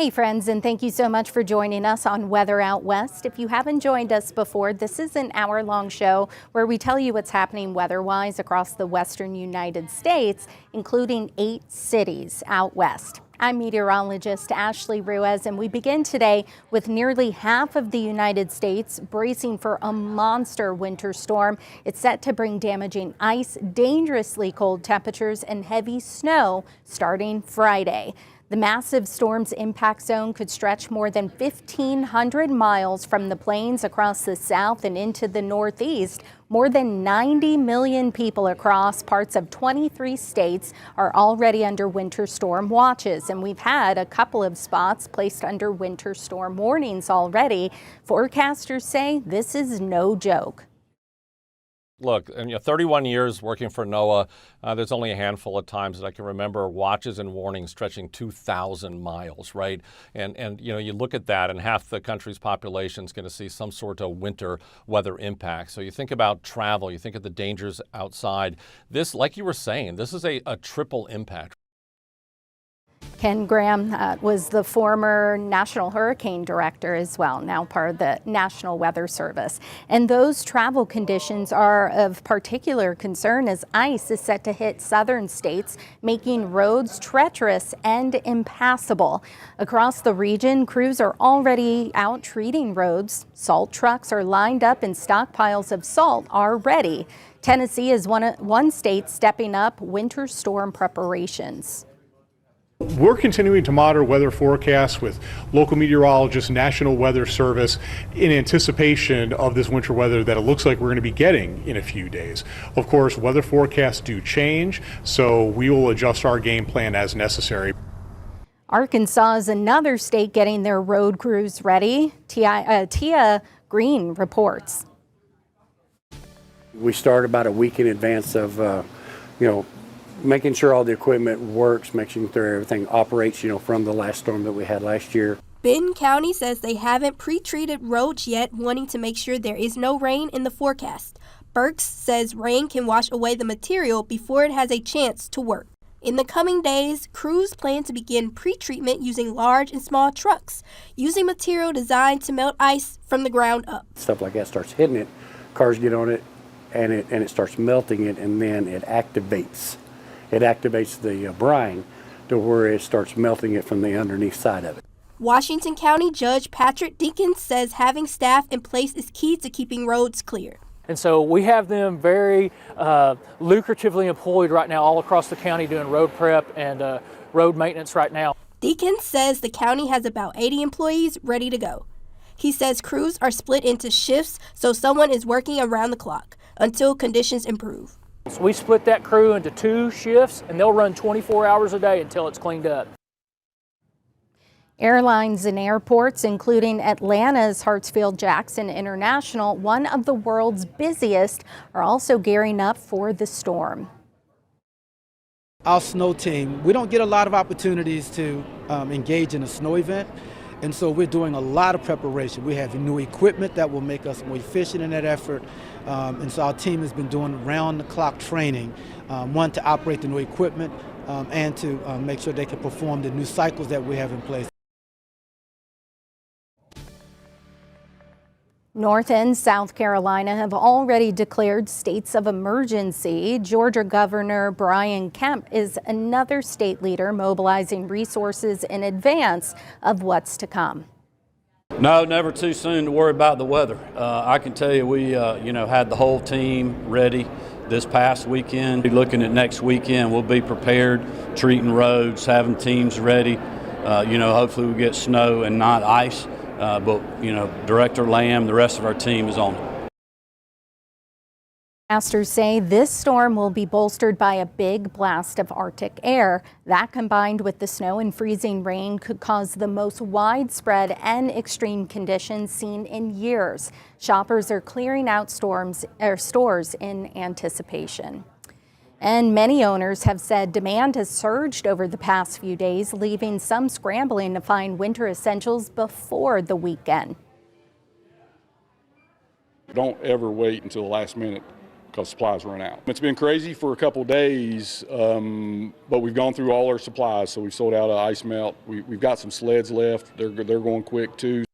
Hey friends, and thank you so much for joining us on Weather Out West. If you haven't joined us before, this is an hour-long show where we tell you what's happening weather-wise across the western United States, including 8 cities out west. I'm meteorologist Ashley Ruiz, and we begin today with nearly half of the United States bracing for a monster winter storm. It's set to bring damaging ice, dangerously cold temperatures, and heavy snow starting Friday. The massive storm's impact zone could stretch more than 1,500 miles from the plains across the south and into the northeast. More than 90 million people across parts of 23 states are already under winter storm watches, and we've had a couple of spots placed under winter storm warnings already. Forecasters say this is no joke. Look, 31 years working for NOAA, there's only a handful of times that I can remember watches and warnings stretching 2,000 miles, right? And you look at that, and half the country's population is going to see some sort of winter weather impact. So you think about travel, you think of the dangers outside. This, like you were saying, this is a triple impact. Ken Graham was the former National Hurricane Director as well, now part of the National Weather Service. And those travel conditions are of particular concern as ice is set to hit southern states, making roads treacherous and impassable. Across the region, crews are already out treating roads. Salt trucks are lined up and stockpiles of salt are ready. Tennessee is one state stepping up winter storm preparations. We're continuing to monitor weather forecasts with local meteorologists, National Weather Service, in anticipation of this winter weather that it looks like we're going to be getting in a few days. Of course, weather forecasts do change, so we will adjust our game plan as necessary. Arkansas is another state getting their road crews ready. Tia Green reports. We start about a week in advance of, making sure all the equipment works, making sure everything operates, from the last storm that we had last year. Benton County says they haven't pre-treated roads yet, wanting to make sure there is no rain in the forecast. Burks says rain can wash away the material before it has a chance to work. In the coming days, crews plan to begin pre-treatment using large and small trucks, using material designed to melt ice from the ground up. Stuff like that starts hitting it, cars get on it, and it starts melting it, and then it activates. It activates the brine to where it starts melting it from the underneath side of it. Washington County Judge Patrick Dinkins says having staff in place is key to keeping roads clear. And so we have them very lucratively employed right now all across the county doing road prep and road maintenance right now. Dinkins says the county has about 80 employees ready to go. He says crews are split into shifts, so someone is working around the clock until conditions improve. So we split that crew into 2 shifts, and they'll run 24 hours a day until it's cleaned up. Airlines and airports, including Atlanta's Hartsfield-Jackson International, one of the world's busiest, are also gearing up for the storm. Our snow team, we don't get a lot of opportunities to engage in a snow event. And so we're doing a lot of preparation. We have new equipment that will make us more efficient in that effort. And so our team has been doing round-the-clock training, one, to operate the new equipment and to make sure they can perform the new cycles that we have in place. North and South Carolina have already declared states of emergency. Georgia Governor Brian Kemp is another state leader mobilizing resources in advance of what's to come. No, never too soon to worry about the weather. I can tell you we had the whole team ready this past weekend. Looking at next weekend, we'll be prepared, treating roads, having teams ready. Hopefully we get snow and not ice. But Director Lamb, the rest of our team is on it. Forecasters say this storm will be bolstered by a big blast of Arctic air. That, combined with the snow and freezing rain, could cause the most widespread and extreme conditions seen in years. Shoppers are clearing out stores in anticipation. And many owners have said demand has surged over the past few days, leaving some scrambling to find winter essentials before the weekend. Don't ever wait until the last minute because supplies run out. It's been crazy for a couple days, but we've gone through all our supplies, so we've sold out of ice melt. We've got some sleds left. They're going quick too.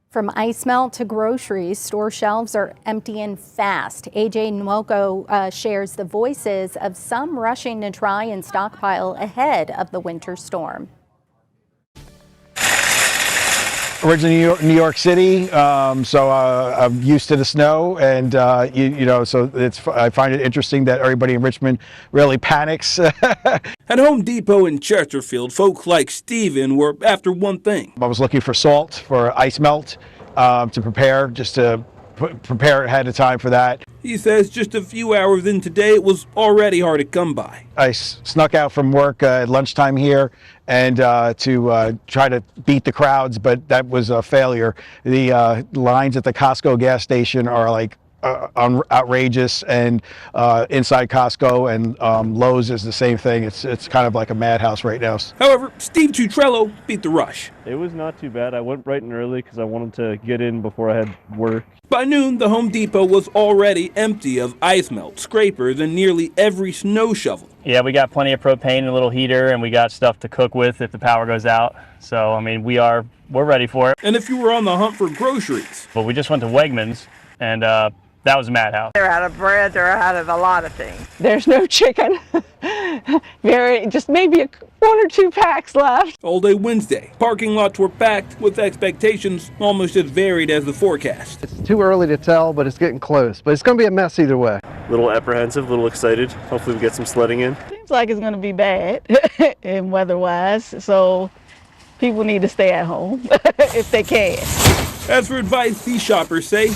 From ice melt to groceries, store shelves are emptying fast. AJ Nwoko shares the voices of some rushing to try and stockpile ahead of the winter storm. Originally New York City, so I'm used to the snow, and so I find it interesting that everybody in Richmond really panics. At Home Depot in Chesterfield, folks like Steven were after one thing. I was looking for salt, for ice melt, to prepare, just to prepare ahead of time for that. He says just a few hours in today, it was already hard to come by. I snuck out from work at lunchtime here and to try to beat the crowds, but that was a failure. The lines at the Costco gas station are like outrageous, and inside Costco and Lowe's is the same thing. It's kind of like a madhouse right now. However, Steve Tutrello beat the rush. It was not too bad. I went bright and early because I wanted to get in before I had work. By noon, the Home Depot was already empty of ice melt, scrapers, and nearly every snow shovel. Yeah, we got plenty of propane and a little heater, and we got stuff to cook with if the power goes out. So, I mean, we're ready for it. And if you were on the hunt for groceries. But we just went to Wegmans, and that was a madhouse. They're out of bread, they're out of a lot of things. There's no chicken. Just maybe 1 or 2 packs left. All day Wednesday, parking lots were packed with expectations almost as varied as the forecast. It's too early to tell, but it's getting close. But it's going to be a mess either way. A little apprehensive, a little excited. Hopefully we get some sledding in. Seems like it's going to be bad and weather-wise, so people need to stay at home if they can. As for advice, these shoppers say,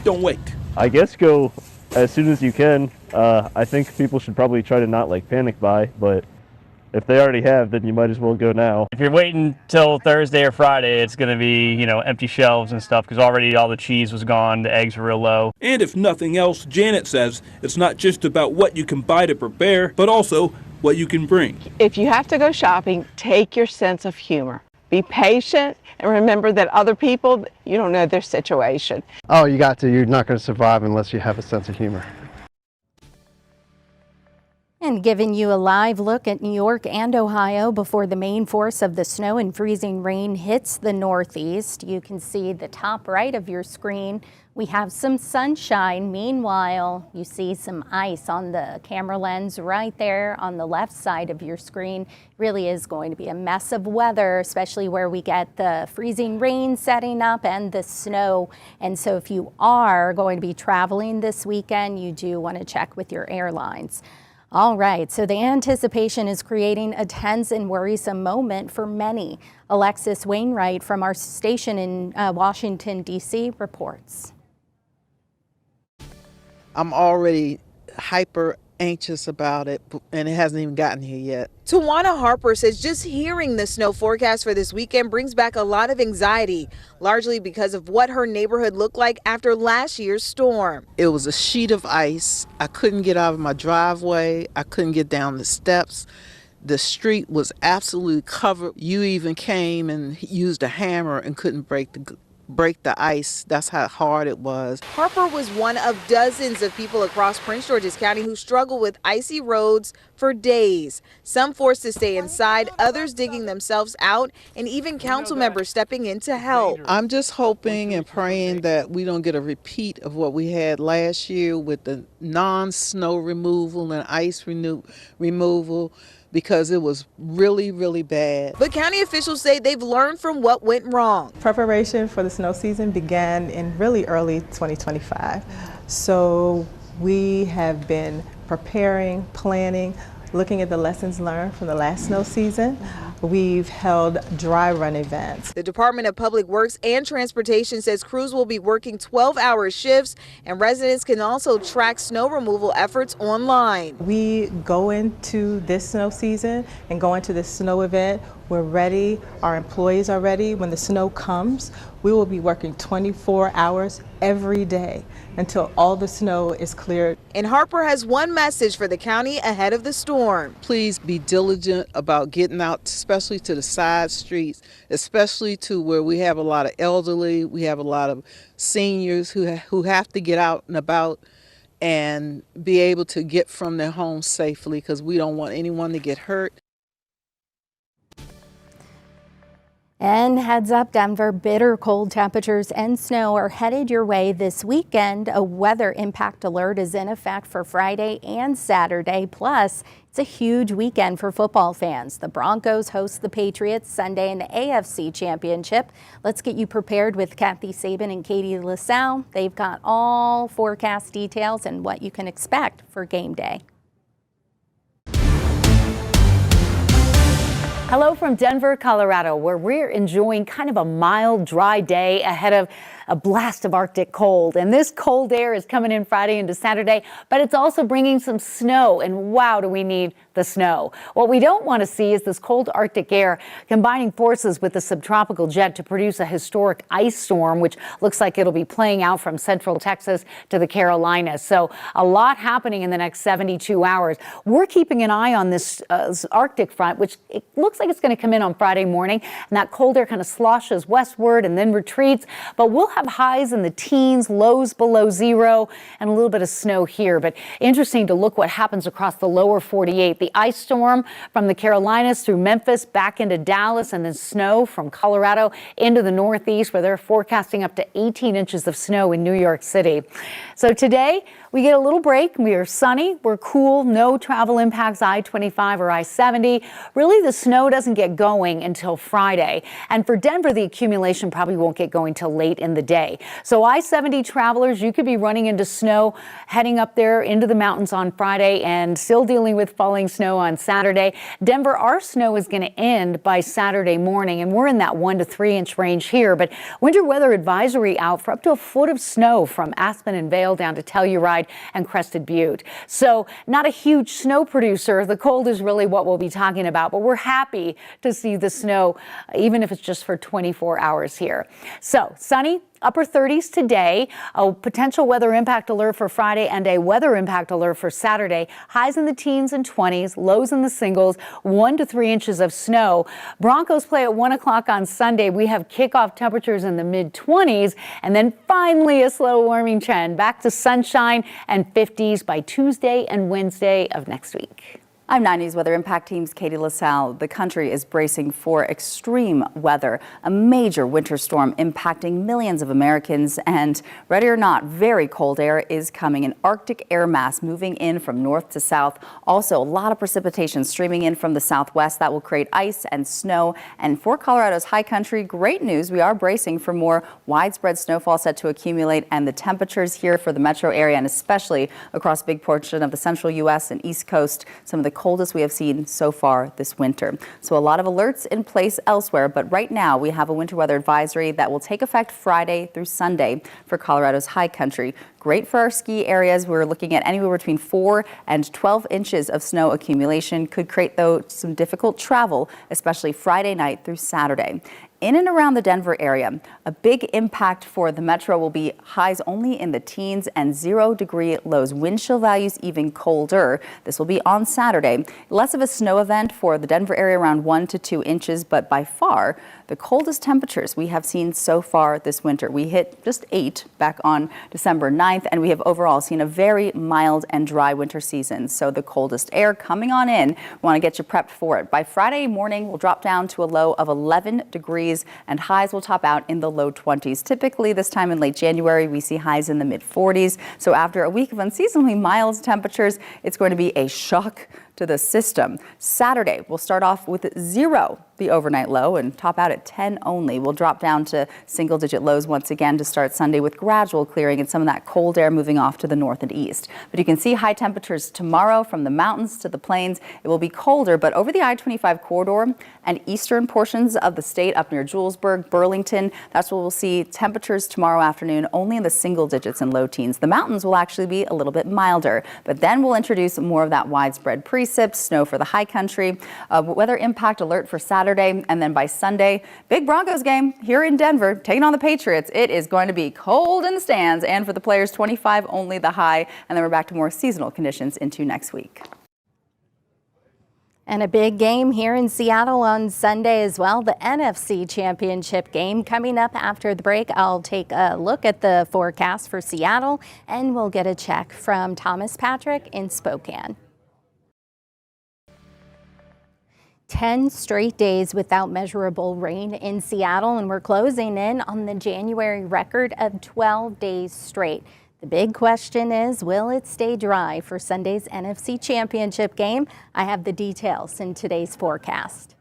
don't wait. I guess go as soon as you can. I think people should probably try to not panic buy, but if they already have, then you might as well go now. If you're waiting till Thursday or Friday, it's going to be, empty shelves and stuff because already all the cheese was gone, the eggs were real low. And if nothing else, Janet says it's not just about what you can buy to prepare, but also what you can bring. If you have to go shopping, take your sense of humor. Be patient and remember that other people, you don't know their situation. Oh, you got to. You're not going to survive unless you have a sense of humor. And giving you a live look at New York and Ohio before the main force of the snow and freezing rain hits the Northeast. You can see the top right of your screen. We have some sunshine. Meanwhile, you see some ice on the camera lens right there on the left side of your screen. Really is going to be a mess of weather, especially where we get the freezing rain setting up and the snow. And so if you are going to be traveling this weekend, you do want to check with your airlines. All right, so the anticipation is creating a tense and worrisome moment for many. Alexis Wainwright from our station in Washington, D.C. reports. I'm already hyper anxious about it, and it hasn't even gotten here yet. Tawana Harper says just hearing the snow forecast for this weekend brings back a lot of anxiety, largely because of what her neighborhood looked like after last year's storm. It was a sheet of ice. I couldn't get out of my driveway. I couldn't get down the steps. The street was absolutely covered. You even came and used a hammer and couldn't break the ice. That's how hard it was. Harper was one of dozens of people across Prince George's County who struggle with icy roads for days. Some forced to stay inside, others digging themselves out, and even council members stepping in to help. I'm just hoping and praying that we don't get a repeat of what we had last year with the non-snow removal and ice removal, because it was really, really bad. But county officials say they've learned from what went wrong. Preparation for the snow season began in really early 2025. So we have been preparing, planning, looking at the lessons learned from the last snow season. We've held dry run events. The Department of Public Works and Transportation says crews will be working 12-hour shifts, and residents can also track snow removal efforts online. We go into this snow season and go into this snow event We're ready. Our employees are ready. When the snow comes, we will be working 24 hours every day until all the snow is cleared. And Harper has one message for the county ahead of the storm. Please be diligent about getting out, especially to the side streets, especially to where we have a lot of elderly, we have a lot of seniors who have to get out and about and be able to get from their homes safely, because we don't want anyone to get hurt. And heads up, Denver, bitter cold temperatures and snow are headed your way this weekend. A weather impact alert is in effect for Friday and Saturday. Plus, it's a huge weekend for football fans. The Broncos host the Patriots Sunday in the AFC Championship. Let's get you prepared with Kathy Sabin and Katie LaSalle. They've got all forecast details and what you can expect for game day. Hello from Denver, Colorado, where we're enjoying kind of a mild, dry day ahead of a blast of Arctic cold. And this cold air is coming in Friday into Saturday, but it's also bringing some snow. And wow, do we need the snow. What we don't want to see is this cold Arctic air combining forces with the subtropical jet to produce a historic ice storm, which looks like it'll be playing out from central Texas to the Carolinas. So a lot happening in the next 72 hours. We're keeping an eye on this Arctic front, which it looks like it's going to come in on Friday morning. And that cold air kind of sloshes westward and then retreats. But we'll have highs in the teens, lows below zero, and a little bit of snow here. But interesting to look what happens across the lower 48. The ice storm from the Carolinas through Memphis back into Dallas, and then snow from Colorado into the Northeast, where they're forecasting up to 18 inches of snow in New York City. So today we get a little break. We are sunny, we're cool, no travel impacts I-25 or I-70. Really, the snow doesn't get going until Friday. And for Denver, the accumulation probably won't get going till late in the day. So I-70 travelers, you could be running into snow heading up there into the mountains on Friday and still dealing with falling snow on Saturday. Denver, our snow is going to end by Saturday morning, and we're in that 1 to 3 inch range here. But winter weather advisory out for up to a foot of snow from Aspen and Vail down to Telluride and Crested Butte. So not a huge snow producer. The cold is really what we'll be talking about, but we're happy to see the snow, even if it's just for 24 hours here. So sunny, upper 30s today, a potential weather impact alert for Friday and a weather impact alert for Saturday. Highs in the teens and 20s, lows in the singles, 1 to 3 inches of snow. Broncos play at 1 o'clock on Sunday. We have kickoff temperatures in the mid-20s, and then finally a slow warming trend back to sunshine and 50s by Tuesday and Wednesday of next week. I'm 9 News Weather Impact Team's Katie LaSalle. The country is bracing for extreme weather, a major winter storm impacting millions of Americans. And ready or not, very cold air is coming. An Arctic air mass moving in from north to south. Also, a lot of precipitation streaming in from the southwest that will create ice and snow. And for Colorado's high country, great news. We are bracing for more widespread snowfall set to accumulate, and the temperatures here for the metro area and especially across a big portion of the central U.S. and East Coast, some of the coldest we have seen so far this winter. So a lot of alerts in place elsewhere, but right now we have a winter weather advisory that will take effect Friday through Sunday for Colorado's high country. Great for our ski areas. We're looking at anywhere between 4 and 12 inches of snow accumulation. Could create, though, some difficult travel, especially Friday night through Saturday. In and around the Denver area, a big impact for the metro will be highs only in the teens and 0-degree lows. Wind chill values even colder. This will be on Saturday. Less of a snow event for the Denver area, around 1 to 2 inches, but by far the coldest temperatures we have seen so far this winter. We hit just 8 back on December 9th, and we have overall seen a very mild and dry winter season. So the coldest air coming on in. We want to get you prepped for it. By Friday morning, we'll drop down to a low of 11 degrees. And highs will top out in the low 20s. Typically this time in late January, we see highs in the mid 40s. So after a week of unseasonably mild temperatures, it's going to be a shock to the system. Saturday, we'll start off with 0, the overnight low, and top out at 10 only. We'll drop down to single-digit lows once again to start Sunday, with gradual clearing and some of that cold air moving off to the north and east. But you can see high temperatures tomorrow from the mountains to the plains. It will be colder, but over the I-25 corridor and eastern portions of the state up near Julesburg, Burlington, that's where we'll see temperatures tomorrow afternoon only in the single digits and low teens. The mountains will actually be a little bit milder, but then we'll introduce more of that widespread pre precip, snow for the high country, weather impact alert for Saturday, and then by Sunday, big Broncos game here in Denver, taking on the Patriots. It is going to be cold in the stands, and for the players, 25 only the high, and then we're back to more seasonal conditions into next week. And a big game here in Seattle on Sunday as well, the NFC Championship game coming up after the break. I'll take a look at the forecast for Seattle, and we'll get a check from Thomas Patrick in Spokane. 10 straight days without measurable rain in Seattle, and we're closing in on the January record of 12 days straight. The big question is, will it stay dry for Sunday's NFC Championship game? I have the details in today's forecast.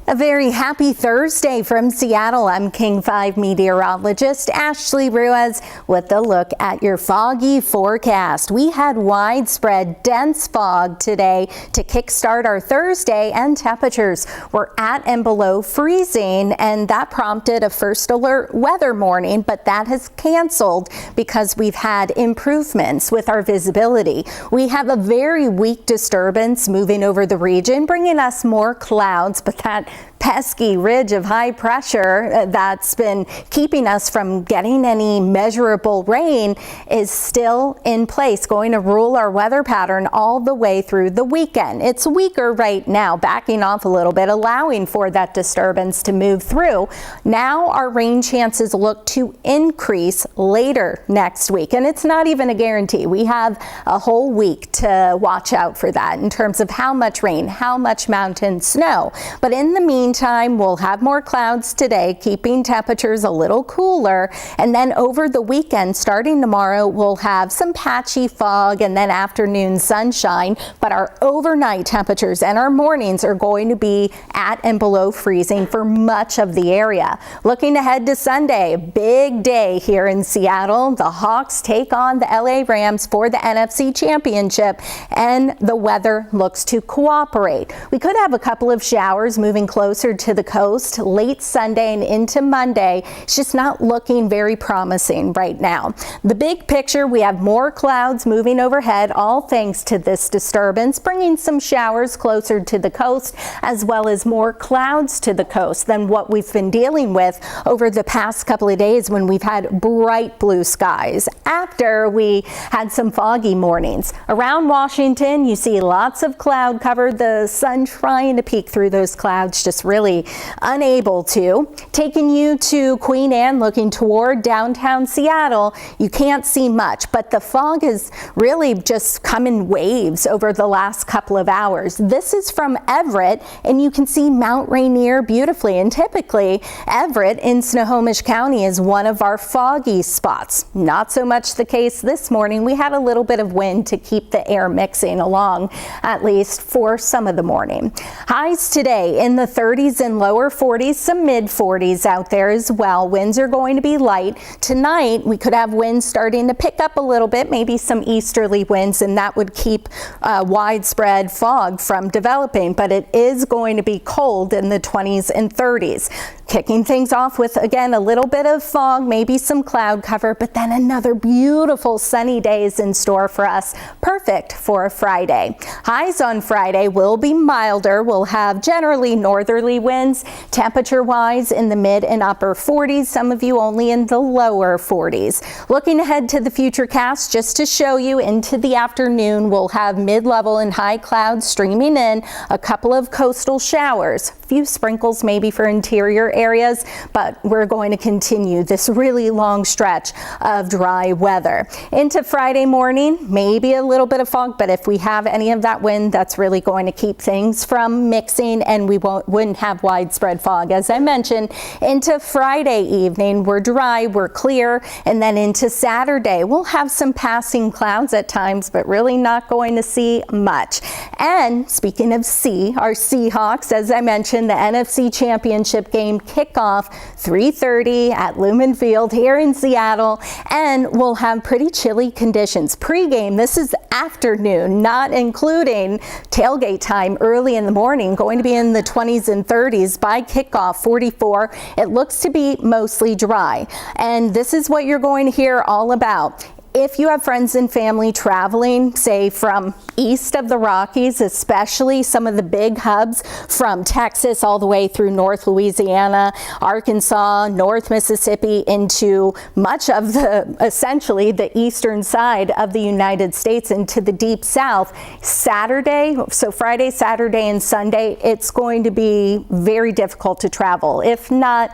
A very happy Thursday from Seattle. I'm King 5 meteorologist Ashley Ruiz with a look at your foggy forecast. We had widespread dense fog today to kickstart our Thursday, and temperatures were at and below freezing, and that prompted a first alert weather warning, but that has canceled because we've had improvements with our visibility. We have a very weak disturbance moving over the region, bringing us more clouds, but that pesky ridge of high pressure that's been keeping us from getting any measurable rain is still in place, going to rule our weather pattern all the way through the weekend. It's weaker right now, backing off a little bit, allowing for that disturbance to move through. Now our rain chances look to increase later next week, and it's not even a guarantee. We have a whole week to watch out for that in terms of how much rain, how much mountain snow. But in the meantime, we'll have more clouds today, keeping temperatures a little cooler. And then over the weekend, starting tomorrow, we'll have some patchy fog and then afternoon sunshine. But our overnight temperatures and our mornings are going to be at and below freezing for much of the area. Looking ahead to Sunday, big day here in Seattle. The Hawks take on the LA Rams for the NFC Championship, and the weather looks to cooperate. We could have a couple of showers moving closer to the coast late Sunday and into Monday. It's just not looking very promising right now. The big picture, we have more clouds moving overhead, all thanks to this disturbance, bringing some showers closer to the coast, as well as more clouds to the coast than what we've been dealing with over the past couple of days when we've had bright blue skies after we had some foggy mornings. Around Washington, you see lots of cloud cover, the sun trying to peek through those clouds, just really unable to. Taking you to Queen Anne, looking toward downtown Seattle, you can't see much, but the fog has really just come in waves over the last couple of hours. This is from Everett, and you can see Mount Rainier beautifully, and typically Everett in Snohomish County is one of our foggy spots. Not so much the case this morning. We had a little bit of wind to keep the air mixing along, at least for some of the morning. Highs today in the 30s and lower 40s, some mid 40s out there as well. Winds are going to be light. Tonight, we could have winds starting to pick up a little bit, maybe some easterly winds, and that would keep widespread fog from developing, but it is going to be cold in the 20s and 30s. Kicking things off with, again, a little bit of fog, maybe some cloud cover, but then another beautiful sunny day is in store for us. Perfect for a Friday. Highs on Friday will be milder. We'll have generally northerly winds, temperature-wise in the mid and upper 40s, some of you only in the lower 40s. Looking ahead to the futurecast, just to show you into the afternoon, we'll have mid-level and high clouds streaming in, a couple of coastal showers, a few sprinkles maybe for interior areas, but we're going to continue this really long stretch of dry weather. Into Friday morning, maybe a little bit of fog, but if we have any of that wind, that's really going to keep things from mixing, and we wouldn't have widespread fog. As I mentioned, into Friday evening, we're dry, we're clear, and then into Saturday, we'll have some passing clouds at times, but really not going to see much. And speaking of our Seahawks, as I mentioned, the NFC Championship game kickoff 3:30 at Lumen Field here in Seattle, and we'll have pretty chilly conditions. Pre-game, this is afternoon, not including tailgate time early in the morning, going to be in the 20s and 30s. By kickoff, 44. It looks to be mostly dry, and this is what you're going to hear all about. If you have friends and family traveling, say from east of the Rockies, especially some of the big hubs from Texas all the way through North Louisiana, Arkansas, North Mississippi, into much of essentially the eastern side of the United States into the deep south, Saturday, so Friday, Saturday, and Sunday, it's going to be very difficult to travel. If not,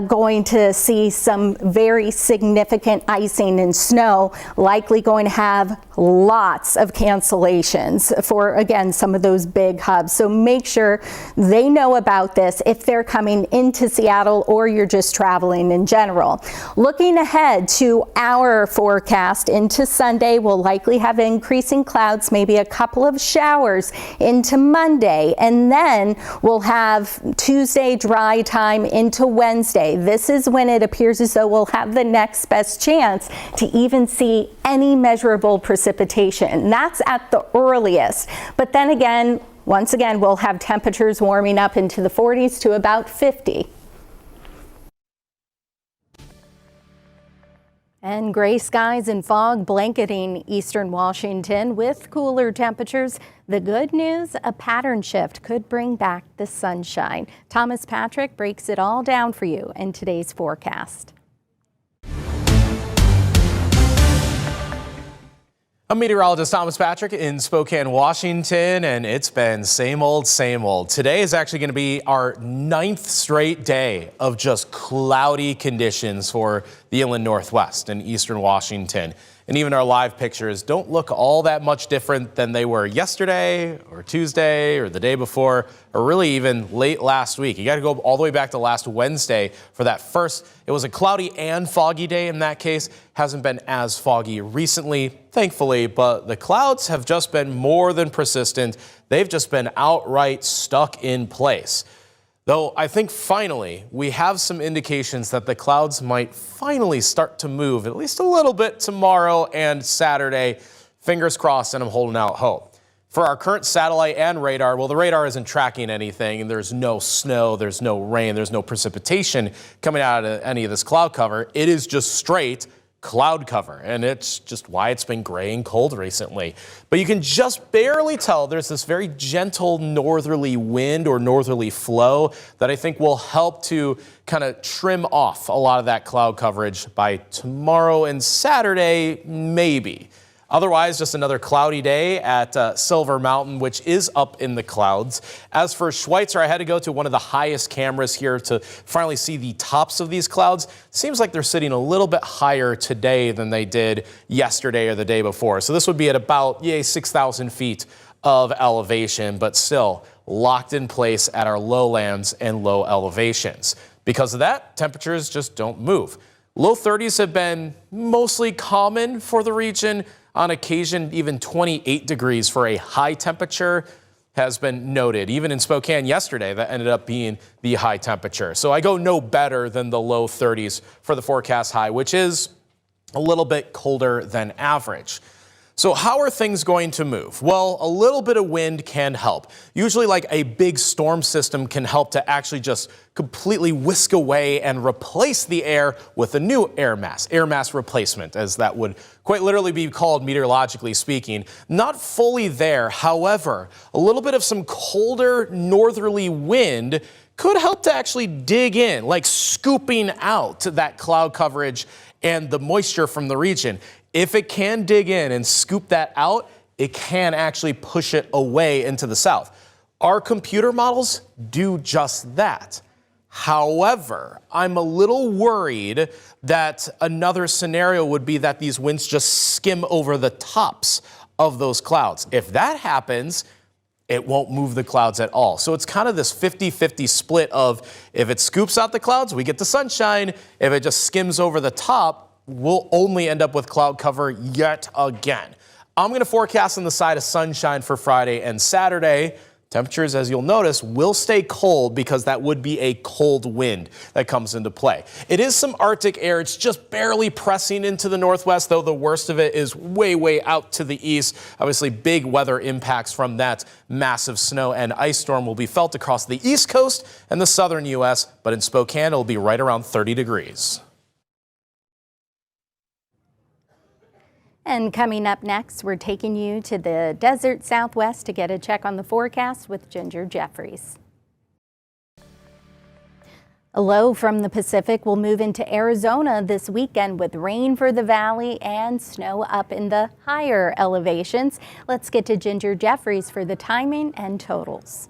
going to see some very significant icing and snow, likely going to have lots of cancellations for, again, some of those big hubs. So make sure they know about this if they're coming into Seattle or you're just traveling in general. Looking ahead to our forecast into Sunday, we'll likely have increasing clouds, maybe a couple of showers into Monday, and then we'll have Tuesday dry time into Wednesday. This is when it appears as though we'll have the next best chance to even see any measurable precipitation. That's at the earliest. But then again, once again, we'll have temperatures warming up into the 40s to about 50. And gray skies and fog blanketing eastern Washington with cooler temperatures. The good news, a pattern shift could bring back the sunshine. Thomas Patrick breaks it all down for you in today's forecast. I'm meteorologist Thomas Patrick in Spokane, Washington, and it's been same old, same old. Today is actually going to be our 9th straight day of just cloudy conditions for the inland Northwest and eastern Washington. And even our live pictures don't look all that much different than they were yesterday or Tuesday or the day before, or really even late last week. You got to go all the way back to last Wednesday for that first. It was a cloudy and foggy day in that case. Hasn't been as foggy recently, thankfully, but the clouds have just been more than persistent. They've just been outright stuck in place. Though I think finally we have some indications that the clouds might finally start to move at least a little bit tomorrow and Saturday. Fingers crossed, and I'm holding out hope. For our current satellite and radar, well, the radar isn't tracking anything, and there's no snow, there's no rain, there's no precipitation coming out of any of this cloud cover. It is just straight cloud cover, and it's just why it's been gray and cold recently. But you can just barely tell there's this very gentle northerly wind or northerly flow that I think will help to kind of trim off a lot of that cloud coverage by tomorrow and Saturday, maybe. Otherwise, just another cloudy day at Silver Mountain, which is up in the clouds. As for Schweitzer, I had to go to one of the highest cameras here to finally see the tops of these clouds. Seems like they're sitting a little bit higher today than they did yesterday or the day before. So this would be at about 6,000 feet of elevation, but still locked in place at our lowlands and low elevations. Because of that, temperatures just don't move. Low 30s have been mostly common for the region. On occasion, even 28 degrees for a high temperature has been noted. Even in Spokane yesterday, that ended up being the high temperature. So I go no better than the low 30s for the forecast high, which is a little bit colder than average. So how are things going to move? Well, a little bit of wind can help. Usually like a big storm system can help to actually just completely whisk away and replace the air with a new air mass replacement, as that would quite literally be called meteorologically speaking. Not fully there, however, a little bit of some colder northerly wind could help to actually dig in, like scooping out that cloud coverage and the moisture from the region. If it can dig in and scoop that out, it can actually push it away into the south. Our computer models do just that. However, I'm a little worried that another scenario would be that these winds just skim over the tops of those clouds. If that happens, it won't move the clouds at all. So it's kind of this 50-50 split of if it scoops out the clouds, we get the sunshine. If it just skims over the top, we'll only end up with cloud cover yet again. I'm going to forecast on the side of sunshine for Friday and Saturday. Temperatures, as you'll notice, will stay cold because that would be a cold wind that comes into play. It is some Arctic air. It's just barely pressing into the northwest, though the worst of it is way, way out to the east. Obviously, big weather impacts from that massive snow and ice storm will be felt across the east coast and the southern U.S., but in Spokane, it'll be right around 30 degrees. And coming up next, we're taking you to the desert Southwest to get a check on the forecast with Ginger Jeffries. A low from the Pacific will move into Arizona this weekend with rain for the valley and snow up in the higher elevations. Let's get to Ginger Jeffries for the timing and totals.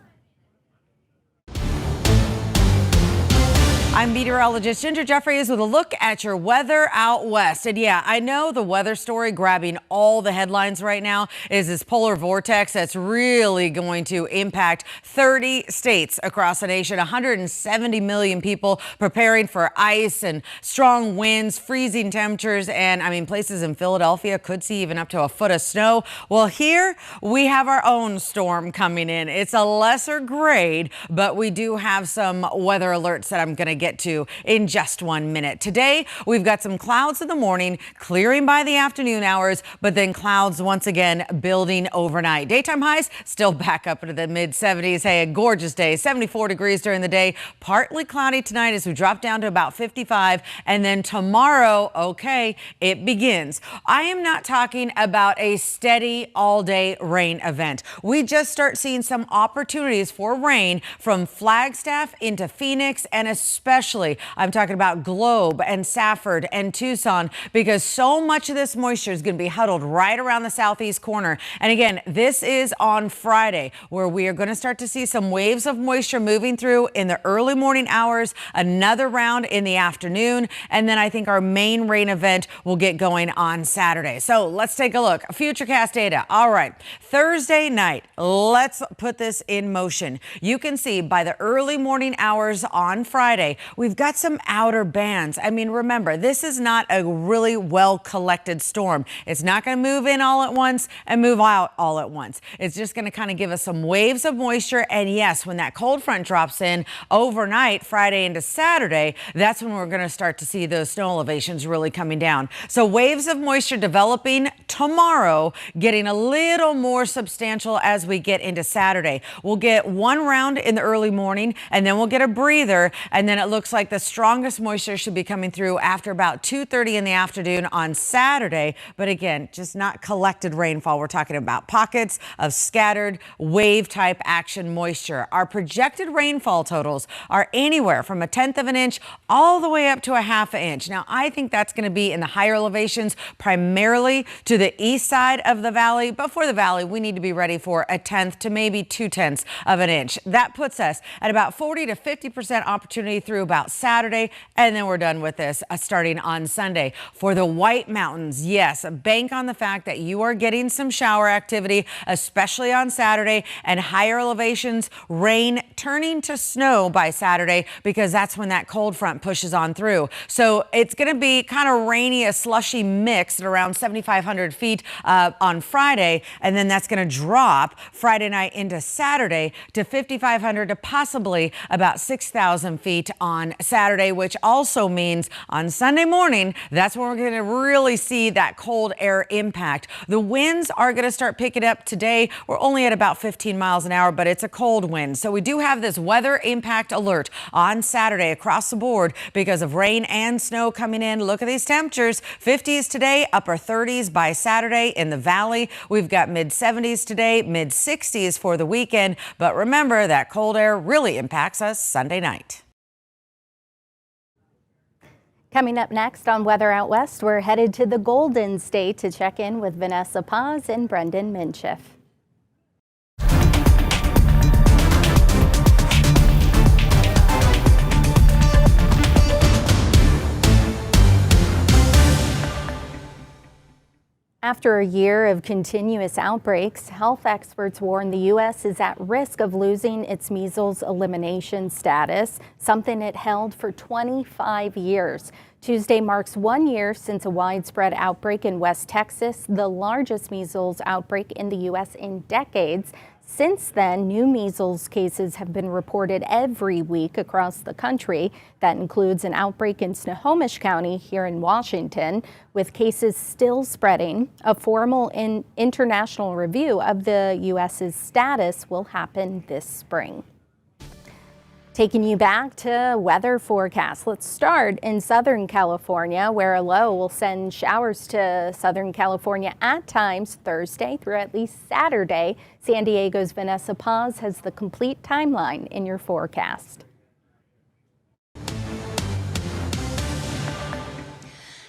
I'm meteorologist Ginger Jeffries with a look at your weather out west. And yeah, I know the weather story grabbing all the headlines right now is this polar vortex that's really going to impact 30 states across the nation. 170 million people preparing for ice and strong winds, freezing temperatures, and I mean, places in Philadelphia could see even up to a foot of snow. Well, here we have our own storm coming in. It's a lesser grade, but we do have some weather alerts that I'm going to get to in just 1 minute. Today, we've got some clouds in the morning, clearing by the afternoon hours, but then clouds once again building overnight. Daytime highs still back up into the mid 70s. Hey, a gorgeous day, 74 degrees during the day, partly cloudy tonight as we drop down to about 55. And then tomorrow, okay, it begins. I am not talking about a steady all day rain event. We just start seeing some opportunities for rain from Flagstaff into Phoenix, and especially I'm talking about Globe and Safford and Tucson, because so much of this moisture is going to be huddled right around the southeast corner. And again, this is on Friday, where we are going to start to see some waves of moisture moving through in the early morning hours, another round in the afternoon, and then I think our main rain event will get going on Saturday. So let's take a look. Futurecast data. All right, Thursday night, let's put this in motion. You can see by the early morning hours on Friday, we've got some outer bands. I mean, remember, this is not a really well collected storm. It's not going to move in all at once and move out all at once. It's just going to kind of give us some waves of moisture. And yes, when that cold front drops in overnight, Friday into Saturday, that's when we're going to start to see those snow elevations really coming down. So waves of moisture developing tomorrow, getting a little more substantial as we get into Saturday. We'll get one round in the early morning, and then we'll get a breather, and then it looks like the strongest moisture should be coming through after about 2:30 in the afternoon on Saturday. But again, just not collected rainfall. We're talking about pockets of scattered wave type action moisture. Our projected rainfall totals are anywhere from 1/10 of an inch all the way up to 1/2 inch. Now, I think that's going to be in the higher elevations, primarily to the east side of the valley. But for the valley, we need to be ready for 1/10 to maybe 2/10 of an inch. That puts us at about 40 to 50% opportunity through about Saturday, and then we're done with this starting on Sunday. For the White Mountains, yes, bank on the fact that you are getting some shower activity, especially on Saturday, and higher elevations, rain turning to snow by Saturday, because that's when that cold front pushes on through. So it's going to be kind of rainy, a slushy mix at around 7,500 feet on Friday, and then that's going to drop Friday night into Saturday to 5,500 to possibly about 6,000 feet on Saturday, which also means on Sunday morning, that's when we're going to really see that cold air impact. The winds are going to start picking up today. We're only at about 15 miles an hour, but it's a cold wind. So we do have this weather impact alert on Saturday across the board because of rain and snow coming in. Look at these temperatures. 50s today, upper 30s by Saturday in the valley. We've got mid 70s today, mid 60s for the weekend. But remember, that cold air really impacts us Sunday night. Coming up next on Weather Out West, we're headed to the Golden State to check in with Vanessa Paz and Brendan Minsheff. After a year of continuous outbreaks, health experts warn the U.S. is at risk of losing its measles elimination status, something it held for 25 years. Tuesday marks 1 year since a widespread outbreak in West Texas, the largest measles outbreak in the U.S. in decades. Since then, new measles cases have been reported every week across the country. That includes an outbreak in Snohomish County here in Washington, with cases still spreading. A formal international review of the U.S.'s status will happen this spring. Taking you back to weather forecasts. Let's start in Southern California, where a low will send showers to Southern California at times Thursday through at least Saturday. San Diego's Vanessa Paz has the complete timeline in your forecast.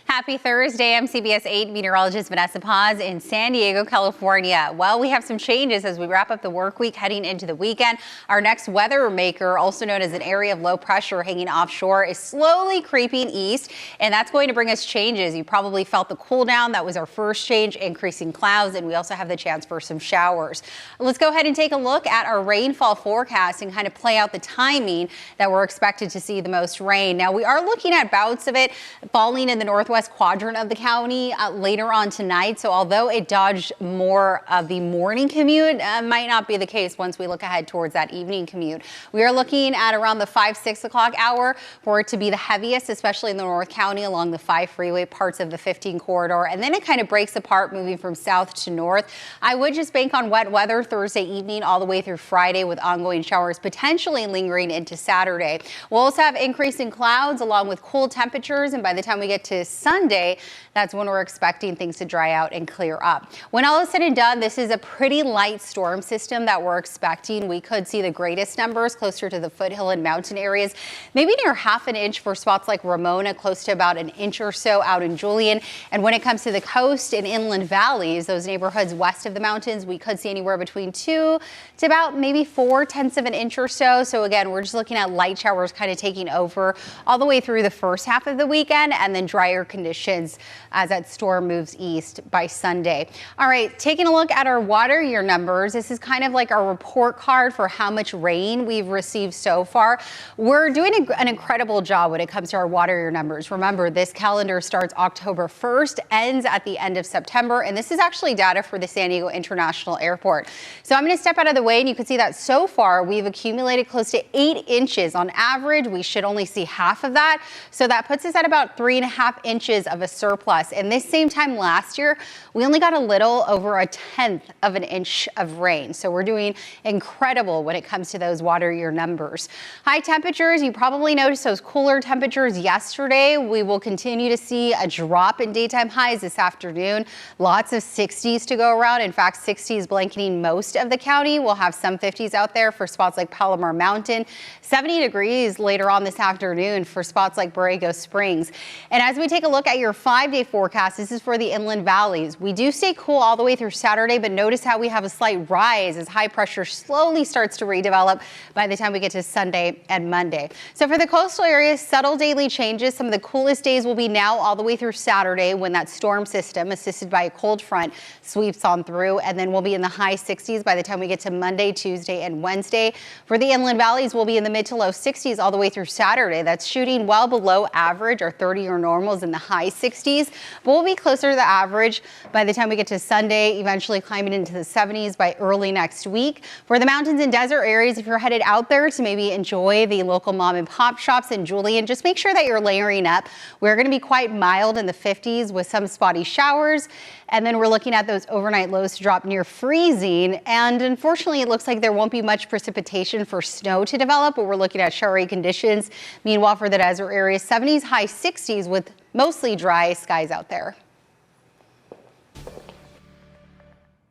Happy Thursday. I'm CBS 8 meteorologist Vanessa Paz in San Diego, California. Well, we have some changes as we wrap up the work week heading into the weekend. Our next weather maker, also known as an area of low pressure hanging offshore, is slowly creeping east, and that's going to bring us changes. You probably felt the cool down. That was our first change, increasing clouds, and we also have the chance for some showers. Let's go ahead and take a look at our rainfall forecast and kind of play out the timing that we're expected to see the most rain. Now, we are looking at bouts of it falling in the northwest quadrant of the county later on tonight. So although it dodged more of the morning commute, might not be the case once we look ahead towards that evening commute. We are looking at around the 5-6 o'clock hour for it to be the heaviest, especially in the North County along the 5 freeway, parts of the 15 corridor. And then it kind of breaks apart moving from south to north. I would just bank on wet weather Thursday evening all the way through Friday with ongoing showers potentially lingering into Saturday. We'll also have increasing clouds along with cool temperatures. And by the time we get to Sunday, that's when we're expecting things to dry out and clear up. When all is said and done, this is a pretty light storm system that we're expecting. We could see the greatest numbers closer to the foothill and mountain areas, maybe near half an inch for spots like Ramona, close to about an inch or so out in Julian. And when it comes to the coast and inland valleys, those neighborhoods west of the mountains, we could see anywhere between 2 to about maybe 4/10 of an inch or so. So again, we're just looking at light showers kind of taking over all the way through the first half of the weekend, and then drier conditions as that storm moves east by Sunday. All right, taking a look at our water year numbers. This is kind of like our report card for how much rain we've received so far. We're doing an incredible job when it comes to our water year numbers. Remember, this calendar starts October 1st, ends at the end of September, and this is actually data for the San Diego International Airport. So I'm going to step out of the way, and you can see that so far we've accumulated close to 8 inches. On average, we should only see half of that. So that puts us at about 3.5 inches of a surplus. And this same time last year, we only got a little over 1/10 of an inch of rain. So we're doing incredible when it comes to those water year numbers. High temperatures, you probably noticed those cooler temperatures yesterday. We will continue to see a drop in daytime highs this afternoon. Lots of 60s to go around. In fact, 60s blanketing most of the county. We'll have some 50s out there for spots like Palomar Mountain. 70 degrees later on this afternoon for spots like Borrego Springs. And as we take a look at your 5-day forecast, this is for the inland valleys. We do stay cool all the way through Saturday, but notice how we have a slight rise as high pressure slowly starts to redevelop by the time we get to Sunday and Monday. So for the coastal areas, subtle daily changes. Some of the coolest days will be now all the way through Saturday when that storm system, assisted by a cold front, sweeps on through, and then we'll be in the high 60s by the time we get to Monday, Tuesday, and Wednesday. For the inland valleys, we'll be in the mid to low 60s all the way through Saturday. That's shooting well below average. Our 30-year normals in the high 60s, but we'll be closer to the average by the time we get to Sunday, eventually climbing into the 70s by early next week. For the mountains and desert areas, if you're headed out there to maybe enjoy the local mom and pop shops in Julian, just make sure that you're layering up. We're going to be quite mild in the 50s with some spotty showers. And then we're looking at those overnight lows to drop near freezing. And unfortunately, it looks like there won't be much precipitation for snow to develop, but we're looking at showery conditions. Meanwhile, for the desert areas, 70s, high 60s with mostly dry skies out there.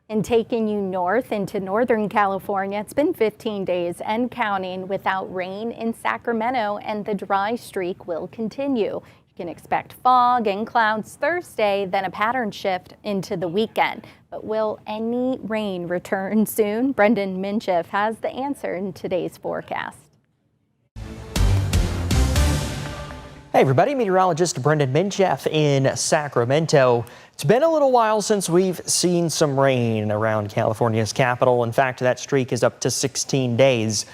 And taking you north into Northern California, it's been 15 days and counting without rain in Sacramento, and the dry streak will continue. You can expect fog and clouds Thursday, then a pattern shift into the weekend. But will any rain return soon? Brendan Mincheff has the answer in today's forecast. Hey everybody, meteorologist Brendan Mincheff in Sacramento. It's been a little while since we've seen some rain around California's capital. In fact, that streak is up to 16 days.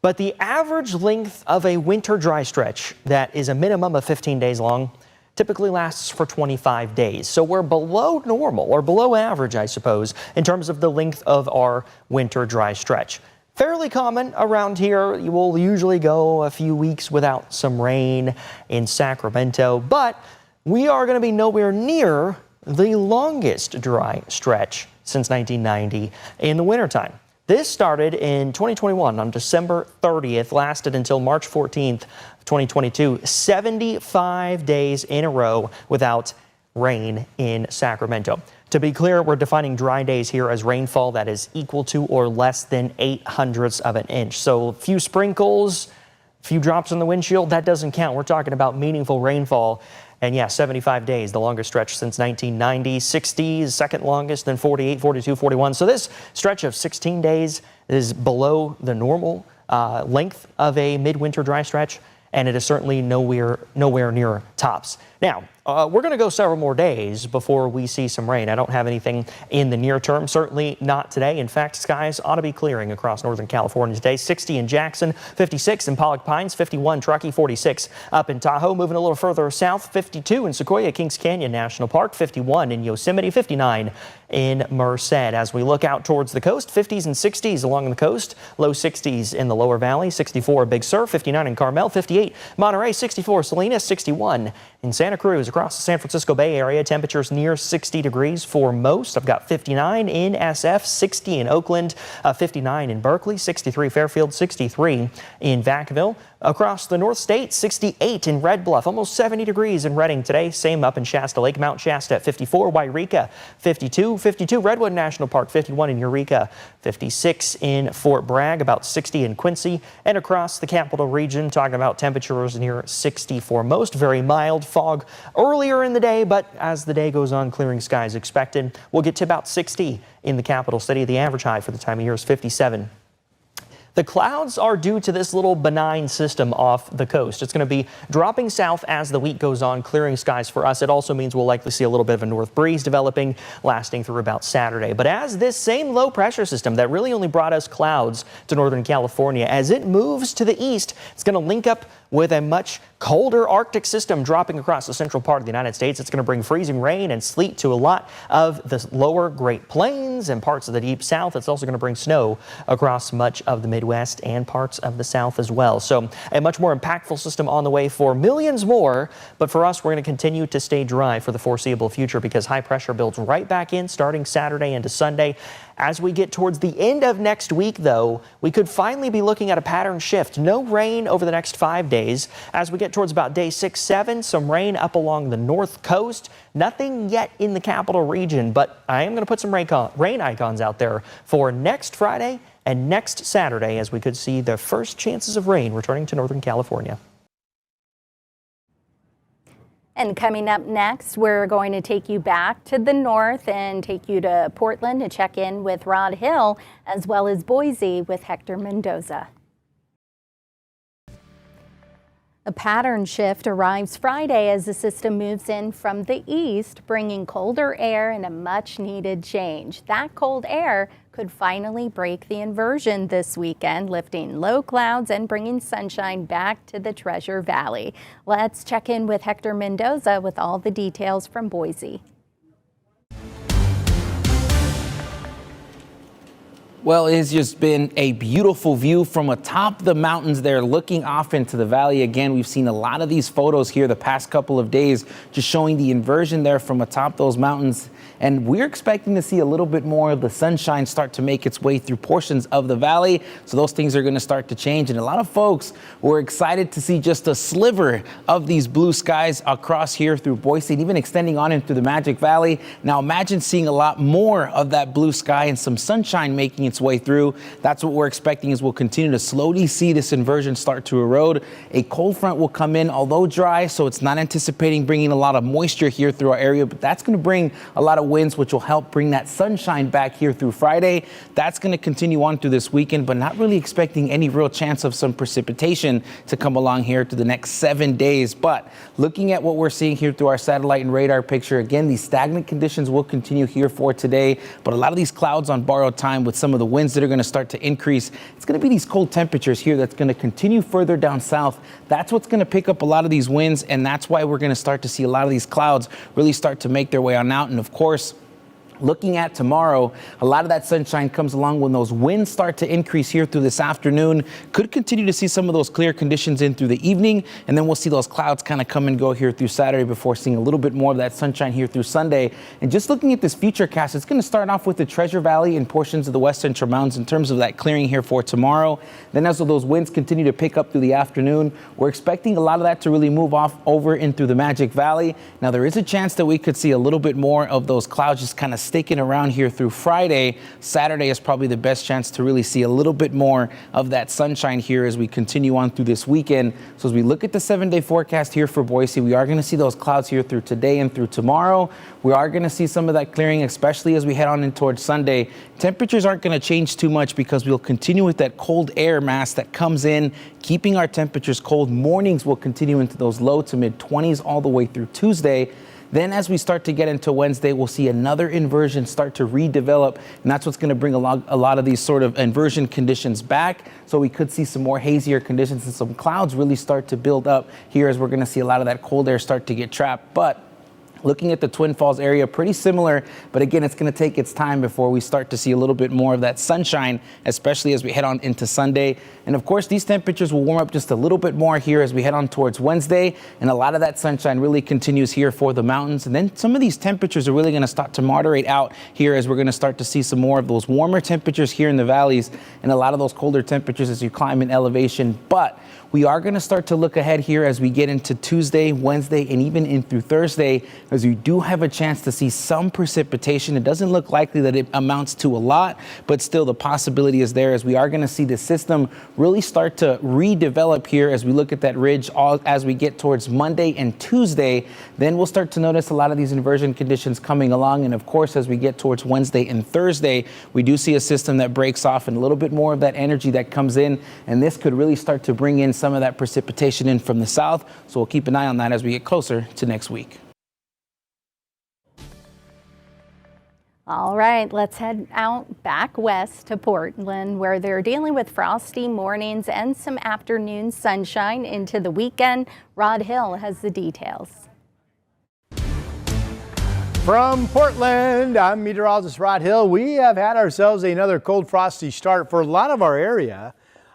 But the average length of a winter dry stretch that is a minimum of 15 days long typically lasts for 25 days. So we're below normal, or below average, I suppose, in terms of the length of our winter dry stretch. Fairly common around here. You will usually go a few weeks without some rain in Sacramento, but we are going to be nowhere near the longest dry stretch since 1990 in the wintertime. This started in 2021 on December 30th, lasted until March 14th, 2022. 75 days in a row without rain in Sacramento. To be clear, we're defining dry days here as rainfall that is equal to or less than 0.08 of an inch. So a few sprinkles, a few drops on the windshield, that doesn't count. We're talking about meaningful rainfall. And yeah, 75 days, the longest stretch since 1990. 60 is second longest, then 48, 42, 41. So this stretch of 16 days is below the normal length of a midwinter dry stretch, and it is certainly nowhere near tops. Now, we're going to go several more days before we see some rain. I don't have anything in the near term, certainly not today. In fact, skies ought to be clearing across Northern California today. 60 in Jackson, 56 in Pollock Pines, 51 Truckee, 46 up in Tahoe. Moving a little further south, 52 in Sequoia Kings Canyon National Park, 51 in Yosemite, 59 in Merced. As we look out towards the coast, 50s and 60s along the coast, low 60s in the lower valley, 64 Big Sur, 59 in Carmel, 58 Monterey, 64 Salinas, 61 in Santa Cruz. Across the San Francisco Bay Area, temperatures near 60 degrees for most. I've got 59 in SF, 60 in Oakland, 59 in Berkeley, 63 Fairfield, 63 in Vacaville. Across the North State, 68 in Red Bluff, almost 70 degrees in Redding today. Same up in Shasta Lake, Mount Shasta at 54, Wairika 52, 52 Redwood National Park, 51 in Eureka, 56 in Fort Bragg, about 60 in Quincy, and across the capital region, talking about temperatures near 60 for most. Very mild fog earlier in the day, but as the day goes on, clearing skies expected. We'll get to about 60 in the capital city. The average high for the time of year is 57. The clouds are due to this little benign system off the coast. It's going to be dropping south as the week goes on, clearing skies for us. It also means we'll likely see a little bit of a north breeze developing, lasting through about Saturday. But as this same low pressure system that really only brought us clouds to Northern California, as it moves to the east, it's going to link up with a much colder Arctic system dropping across the central part of the United States. It's going to bring freezing rain and sleet to a lot of the lower Great Plains and parts of the deep south. It's also going to bring snow across much of the Midwest and parts of the South as well. So a much more impactful system on the way for millions more. But for us, we're going to continue to stay dry for the foreseeable future because high pressure builds right back in starting Saturday into Sunday. As we get towards the end of next week, though, we could finally be looking at a pattern shift. No rain over the next 5 days. As we get towards about day 6, 7, some rain up along the north coast. Nothing yet in the capital region, but I am going to put some rain icons out there for next Friday and next Saturday, as we could see the first chances of rain returning to Northern California. And coming up next, we're going to take you back to the north and take you to Portland to check in with Rod Hill, as well as Boise with Hector Mendoza. A pattern shift arrives Friday as the system moves in from the east, bringing colder air and a much-needed change. That cold air could finally break the inversion this weekend, lifting low clouds and bringing sunshine back to the Treasure Valley. Let's check in with Hector Mendoza with all the details from Boise. Well, it has just been a beautiful view from atop the mountains there, looking off into the valley. Again, we've seen a lot of these photos here the past couple of days, just showing the inversion there from atop those mountains. And we're expecting to see a little bit more of the sunshine start to make its way through portions of the valley. So those things are going to start to change. And a lot of folks were excited to see just a sliver of these blue skies across here through Boise and even extending on into the Magic Valley. Now imagine seeing a lot more of that blue sky and some sunshine making its way through. That's what we're expecting, is we'll continue to slowly see this inversion start to erode. A cold front will come in, although dry, so it's not anticipating bringing a lot of moisture here through our area, but that's going to bring a lot of winds, which will help bring that sunshine back here through Friday. That's going to continue on through this weekend, but not really expecting any real chance of some precipitation to come along here to the next 7 days. But looking at what we're seeing here through our satellite and radar picture, again, these stagnant conditions will continue here for today, but a lot of these clouds on borrowed time with some of the winds that are going to start to increase. It's going to be these cold temperatures here that's going to continue further down south. That's what's going to pick up a lot of these winds, and that's why we're going to start to see a lot of these clouds really start to make their way on out. And of course, Looking at tomorrow, a lot of that sunshine comes along when those winds start to increase here through this afternoon. Could continue to see some of those clear conditions in through the evening, and then we'll see those clouds kind of come and go here through Saturday before seeing a little bit more of that sunshine here through Sunday. And just looking at this futurecast, it's going to start off with the Treasure Valley and portions of the West Central Mountains in terms of that clearing here for tomorrow. Then as those winds continue to pick up through the afternoon, we're expecting a lot of that to really move off over in through the Magic Valley. Now there is a chance that we could see a little bit more of those clouds just kind of sticking around here through Friday. Saturday is probably the best chance to really see a little bit more of that sunshine here as we continue on through this weekend. So as we look at the 7-day forecast here for Boise, we are going to see those clouds here through today and through tomorrow. We are going to see some of that clearing, especially as we head on in towards Sunday. Temperatures aren't going to change too much because we'll continue with that cold air mass that comes in, keeping our temperatures cold. Mornings will continue into those low to mid 20s all the way through Tuesday. Then as we start to get into Wednesday, we'll see another inversion start to redevelop, and that's what's going to bring a lot of these sort of inversion conditions back. So we could see some more hazier conditions and some clouds really start to build up here as we're going to see a lot of that cold air start to get trapped. But looking at the Twin Falls area, pretty similar, but again, it's going to take its time before we start to see a little bit more of that sunshine, especially as we head on into Sunday. And of course, these temperatures will warm up just a little bit more here as we head on towards Wednesday, and a lot of that sunshine really continues here for the mountains. And then some of these temperatures are really going to start to moderate out here as we're going to start to see some more of those warmer temperatures here in the valleys and a lot of those colder temperatures as you climb in elevation. But we are going to start to look ahead here as we get into Tuesday, Wednesday, and even in through Thursday, as we do have a chance to see some precipitation. It doesn't look likely that it amounts to a lot, but still the possibility is there as we are going to see the system really start to redevelop here as we look at that ridge as we get towards Monday and Tuesday. Then we'll start to notice a lot of these inversion conditions coming along. And of course, as we get towards Wednesday and Thursday, we do see a system that breaks off and a little bit more of that energy that comes in. And this could really start to bring in some of that precipitation in from the south. So we'll keep an eye on that as we get closer to next week. All right, let's head out back west to Portland, where they're dealing with frosty mornings and some afternoon sunshine into the weekend. Rod Hill has the details. From Portland, I'm meteorologist Rod Hill. We have had ourselves another cold, frosty start for a lot of our area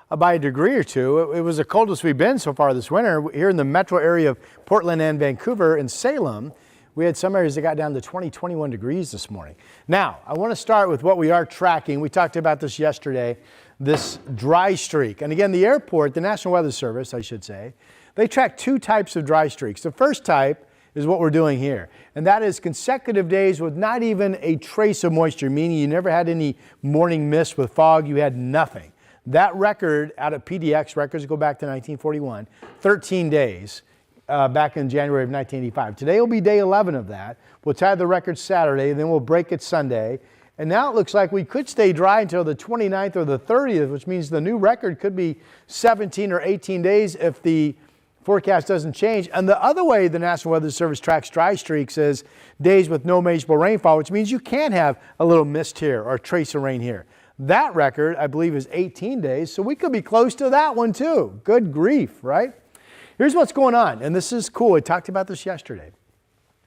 by a degree or two. It was the coldest we've been so far this winter. Here in the metro area of Portland and Vancouver and Salem, we had some areas that got down to 20, 21 degrees this morning. Now, I want to start with what we are tracking. We talked about this yesterday, this dry streak. And again, the airport, the National Weather Service, I should say, they track two types of dry streaks. The first type is what we're doing here, and that is consecutive days with not even a trace of moisture, meaning you never had any morning mist with fog, you had nothing. That record out of PDX, records go back to 1941, 13 days. Back in January of 1985. Today will be day 11 of that. We'll tie the record Saturday, and then we'll break it Sunday. And now it looks like we could stay dry until the 29th or the 30th, which means the new record could be 17 or 18 days if the forecast doesn't change. And the other way the National Weather Service tracks dry streaks is days with no measurable rainfall, which means you can have a little mist here or a trace of rain here. That record, I believe, is 18 days, so we could be close to that one too. Good grief, right? Here's what's going on, and this is cool. I talked about this yesterday.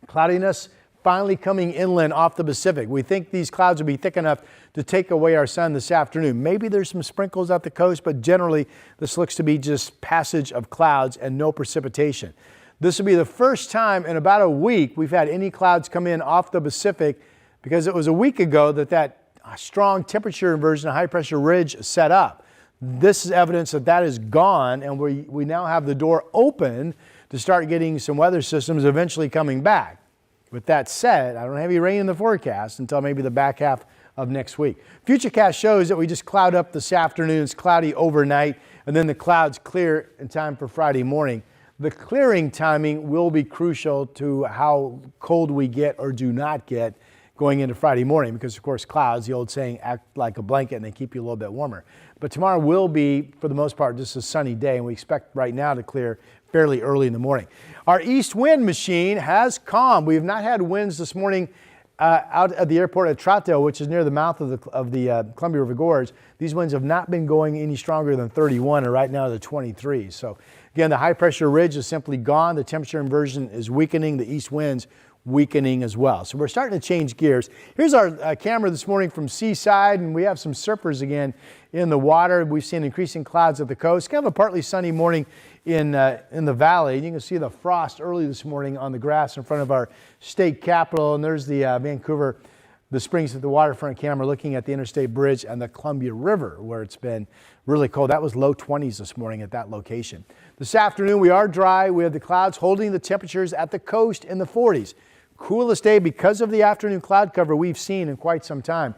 Cloudiness finally coming inland off the Pacific. We think these clouds will be thick enough to take away our sun this afternoon. Maybe there's some sprinkles up the coast, but generally this looks to be just passage of clouds and no precipitation. This will be the first time in about a week we've had any clouds come in off the Pacific, because it was a week ago that strong temperature inversion, a high pressure ridge set up. This is evidence that that is gone, and we now have the door open to start getting some weather systems eventually coming back. With that said, I don't have any rain in the forecast until maybe the back half of next week. Futurecast shows that we just cloud up this afternoon. It's cloudy overnight, and then the clouds clear in time for Friday morning. The clearing timing will be crucial to how cold we get or do not get going into Friday morning, because of course clouds, the old saying, act like a blanket and they keep you a little bit warmer. But tomorrow will be, for the most part, just a sunny day, and we expect right now to clear fairly early in the morning. Our east wind machine has calmed. We have not had winds this morning out at the airport at Trato, which is near the mouth of the Columbia River Gorge. These winds have not been going any stronger than 31, and right now they're 23. So again, the high pressure ridge is simply gone. The temperature inversion is weakening. The east winds weakening as well. So we're starting to change gears. Here's our camera this morning from Seaside, and we have some surfers again in the water. We've seen increasing clouds at the coast. Kind of a partly sunny morning in the valley. You can see the frost early this morning on the grass in front of our state capitol. And there's the Vancouver, the Springs at the waterfront camera looking at the Interstate Bridge and the Columbia River, where it's been really cold. That was low 20s this morning at that location. This afternoon we are dry. We have the clouds holding the temperatures at the coast in the 40s. Coolest day because of the afternoon cloud cover we've seen in quite some time.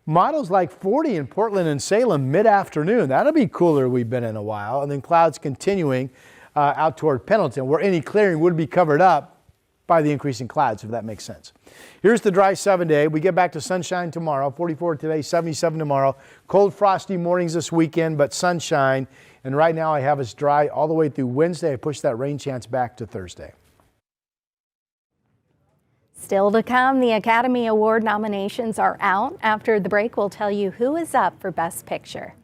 Models like 40 in Portland and Salem mid-afternoon. That'll be cooler we've been in a while. And then clouds continuing out toward Pendleton, where any clearing would be covered up by the increasing clouds, if that makes sense. Here's the dry 7-day. We get back to sunshine tomorrow. 44 today, 77 tomorrow. Cold, frosty mornings this weekend, but sunshine. And right now I have us dry all the way through Wednesday. I push that rain chance back to Thursday. Still to come, the Academy Award nominations are out. After the break, we'll tell you who is up for Best Picture.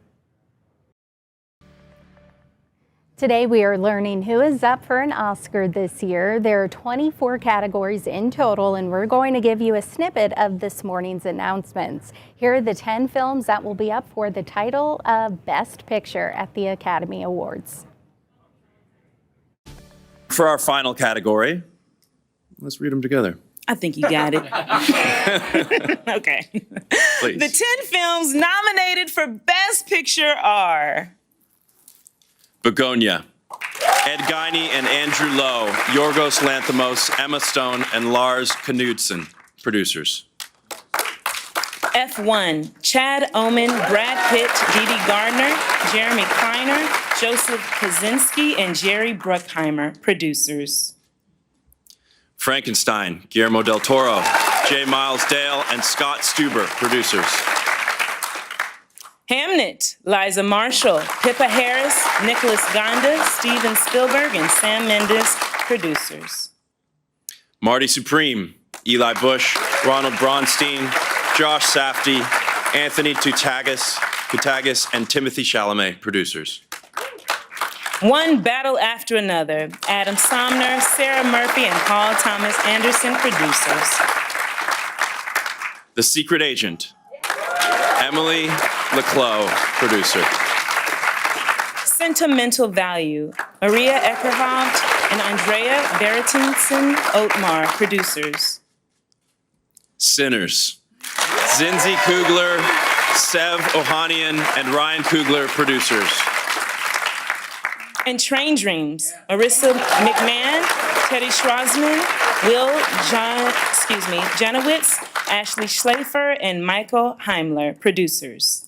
Today, we are learning who is up for an Oscar this year. There are 24 categories in total, and we're going to give you a snippet of this morning's announcements. Here are the 10 films that will be up for the title of Best Picture at the Academy Awards. For our final category, let's read them together. I think you got it. Okay. Please. The 10 films nominated for Best Picture are Begonia, Ed Guiney and Andrew Lowe, Yorgos Lanthimos, Emma Stone, and Lars Knudsen, producers. F1, Chad Omen, Brad Pitt, Didi Gardner, Jeremy Kleiner, Joseph Kosinski, and Jerry Bruckheimer, producers. Frankenstein, Guillermo del Toro, J. Miles Dale, and Scott Stuber, producers. Hamnet, Liza Marshall, Pippa Harris, Nicholas Gonda, Steven Spielberg, and Sam Mendes, producers. Marty Supreme, Eli Bush, Ronald Braunstein, Josh Safdie, Anthony Koutagis, and Timothy Chalamet, producers. One Battle After Another, Adam Somner, Sarah Murphy, and Paul Thomas Anderson, producers. The Secret Agent, Emily Leclos, producer. Sentimental Value, Maria Eckerhoft and Andrea Berretinson Otmar, producers. Sinners, Zinzi Kugler, Sev Ohanian, and Ryan Kugler, producers. And Train Dreams, Marissa McMahon, Teddy Schwarzman, Janowitz, Ashley Schlafer, and Michael Heimler, producers.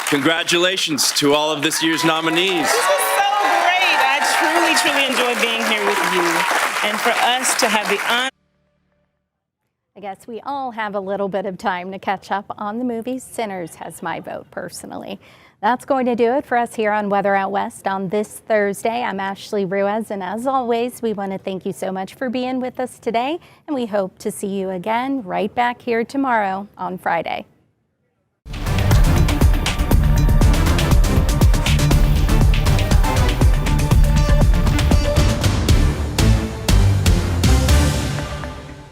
Congratulations to all of this year's nominees. This is so great. I truly enjoy being here with you. And for us to have the honor. I guess we all have a little bit of time to catch up on the movie. Sinners has my vote personally. That's going to do it for us here on Weather Out West on this Thursday. I'm Ashley Ruiz, and as always, we want to thank you so much for being with us today, and we hope to see you again right back here tomorrow on Friday.